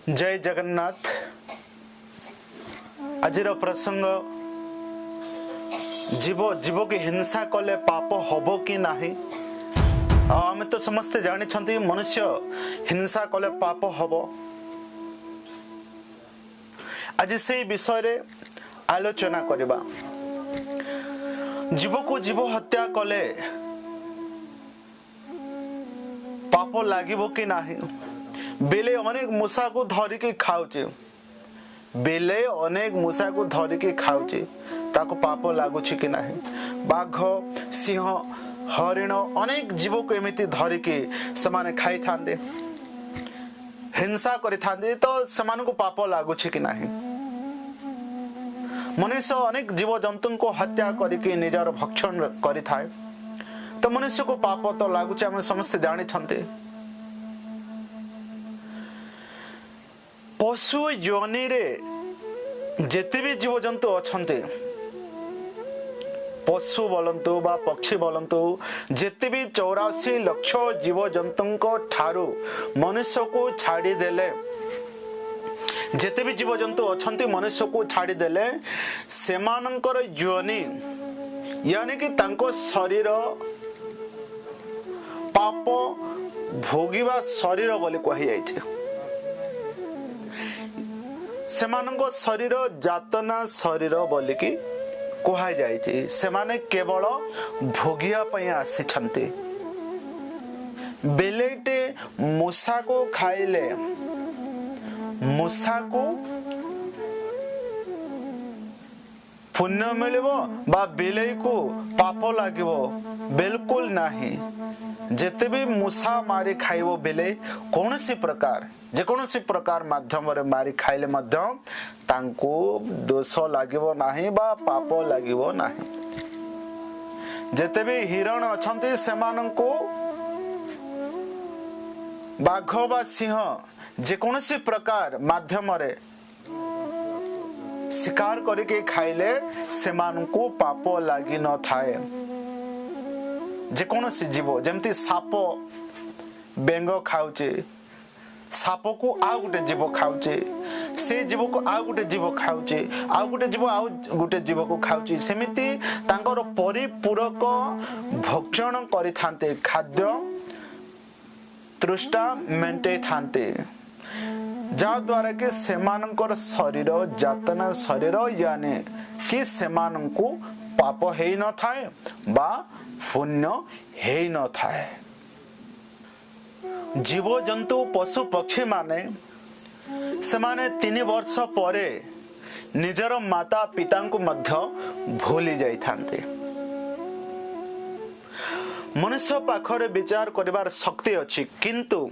जय जगन्नाथ। आजिर प्रसंग जीव जीव की हिंसा कले पाप हबो कि नाही। आम तो समस्ते जानी मनुष्य हिंसा कले पाप हबो। आज से विषय रे आलोचना करबा। जीव को जीव हत्या कले पाप लागिबो कि नाही। बेले अनेक मूषा को धरिकी खाऊचे, बेले अनेक मूषा को धरिकी खाऊचे, ताको पाप लागुछि कि नाही। बाघ, सिंह, हरिण अनेक जीव को एमिति धरिकी समान खाई थांदे, हिंसा करि थांदे, तो समान को पाप लागुछि कि नाही। मनुष्य अनेक जीव जंतु को हत्या करिकी निजार भक्षण करि थाए, तो मनुष्य को पाप तो लागुछि। हम समस्त जानि छन्ते पशु योनि रे जेते भी जीव जंतु अछन्ते, पशु बोलंतु बा पक्षी बोलंतु, जेते भी 84 लाख जीव जंतुंको ठारू मनुष्य को छाड़ी देले, जेते भी जीव जंतु अछन्ते मनुष्य को छाड़ी देले, सेमानंकर योनि यानी कि तांको शरीर पाप भोगिबा शरीर बोली कहि जाइछे। सेमानंको शरीर जातना शरीर बोली कि कहा जाइछे। सेमाने केवल भोगिया पई आसिछन्ते। बेलेटे मूषा को खाइले मूषा को पुण्य मिलिबो बा बेले को पाप लागिबो? बिल्कुल नहीं। जेते भी मूषा मारी खाइबो बेले कौनसी प्रकार जेकोसी प्रकार माध्यम रे मारी खाइले मध्य तांको दोष लागिबो नाही बा पाप लागिबो नाही। जेते भी हिरण अछंती सेमानंको बाघ बा सिंह जेकोसी प्रकार माध्यम रे शिकार करके खाइले सेमानंको पाप लागी न थाए। जेकोसी जीव जेमती साप बेंग खाउचे, साप को आउ गोटे जीव खाउचे, से जीव को आउ गोटे जीव खाउचे, आउ गोटे जीव आउ गोटे जीव को खाउचे, सेमिति तांकर परिपूरक भक्षण करि थांते, खाद्य तृष्णा मेंटे थांते, जा द्वारा कि सेमानंकर शरीर जातना शरीर यानी कि सेमानंको पाप हेई न थाए बा पुण्य हेई न थाए। जीव जंतु पशु पक्षी माने सेमाने 3 वर्ष परे निजर माता पिता को मध्य भूली जाई थांते। मनुष्य पाखरे विचार करिवार शक्ति अछि, किंतु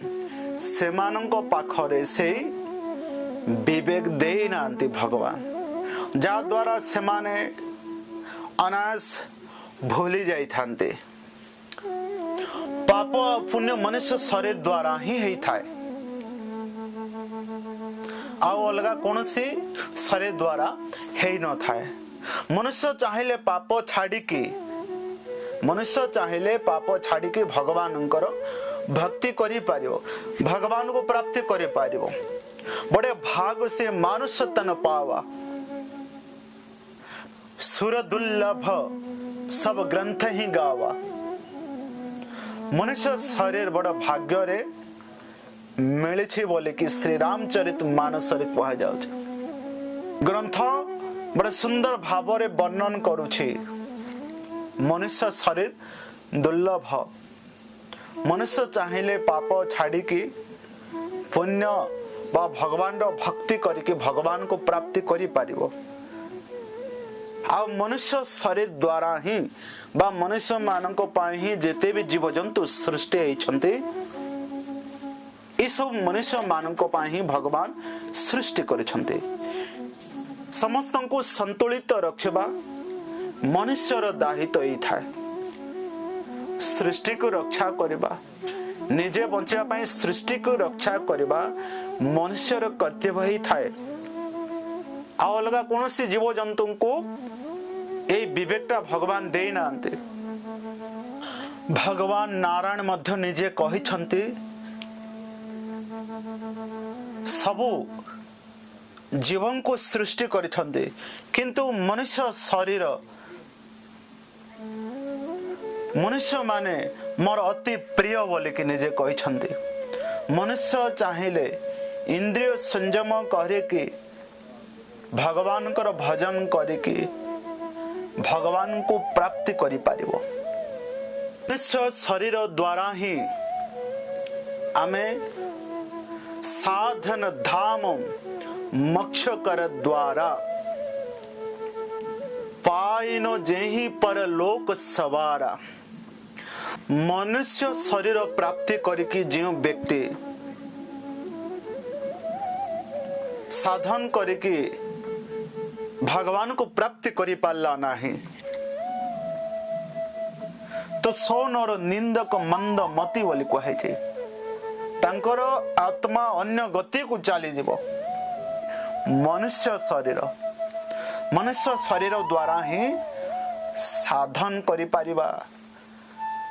सेमानंको पाखरे से विवेक देई नांती भगवान, जा द्वारा सेमाने अनायास भूली जाई थांते। पाप पुण्य मनुष्य शरीर द्वारा ही हेई थाए, आउ अलगा कौनसी शरीर द्वारा हेई न थाए। मनुष्य चाहिले पाप छाड़िकी भगवानंकर भक्ति करि पारिबो, भगवान को प्राप्ति करि पारिबो। बड़े भाग से मानुष तन पावा, सुर दुर्लभ सब ग्रंथ ही गावा। मनुष्य शरीर बड़ भाग्य रे मिली बोले कि श्री रामचरित मानस रे कहा जाउछ। ग्रंथ बड़ सुंदर भाव रे वर्णन करुछि मनुष्य शरीर दुर्लभ। मनुष्य चाहिए पाप छाड़ी की पुण्य बा भगवान रो भक्ति करके भगवान को प्राप्ति करि पारिबो। आ मनुष्य शरीर द्वारा ही बा मनुष्य मानक पाई ही जेते भी जीव जंतु सृष्टि होइछन्ते, ई सब मनुष्य मानक पाई ही भगवान सृष्टि करिछन्ते। समस्त को संतुलित रखबा मनुष्यर दायित्व ही थाए। सृष्टि को रक्षा करबा, निजे बंचिया पाई सृष्टि को रक्षा करबा मनुष्यर कर्तव्य ही थाए। आ अलगा कौनसी जीव जंतु को ए विवेकटा भगवान देई नांते। भगवान नारायण मध्य निजे कहिछन्ति सबु जीवन को सृष्टि करिथंदे किंतु मनुष्य शरीर मनुष्य माने मोर अति प्रिय बोली कि निजे कहिछंदे। मनुष्य चाहिए इंद्रिय संयम करिकी भगवान कर भजन करिकी भगवान को प्राप्ति करि पारिबो। मनुष्य शरीर द्वारा ही आमे साधन धाम मोक्ष कर द्वारा पाइनो जेहि पर लोक सवारा। मनुष्य शरीर प्राप्ति करिकी जो व्यक्ति साधन करिकी भगवान को प्राप्ति करि पाला नाही तो सोनर निंदक मंद मति बोली कहे छै। तांकर आत्मा अन्य गति को चली जीव। मनुष्य शरीर द्वारा ही साधन करि पारिबा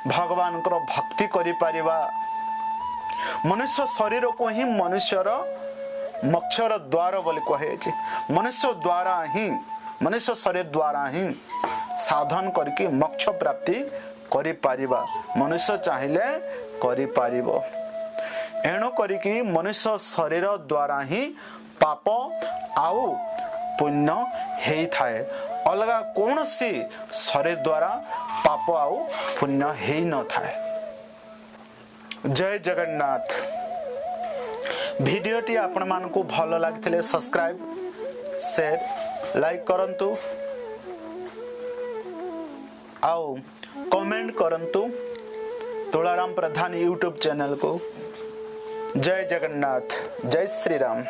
भगवान को भक्ति करि पारिबा। मनुष्य शरीर को ही मनुष्यर मोक्षर द्वार बोली कहे छै। मनुष्य शरीर द्वारा ही साधन करके मोक्ष प्राप्ति करि पारिबा। मनुष्य चाहिए करि पारिबो। एणु करिकी मनुष्य शरीर द्वारा ही पाप आउ पुण्य हेई थाए। अलगा कौन सी शरीर द्वारा पाप आउ पुण्य हेई न थाए। जय जगन्नाथ। भिडियोटी आपण मानकु भल लागिथिले सब्सक्राइब शेयर लाइक करंतु आउ कमेंट करंतु तुलाराम प्रधान यूट्यूब चैनल को। जय जगन्नाथ। जय श्री राम।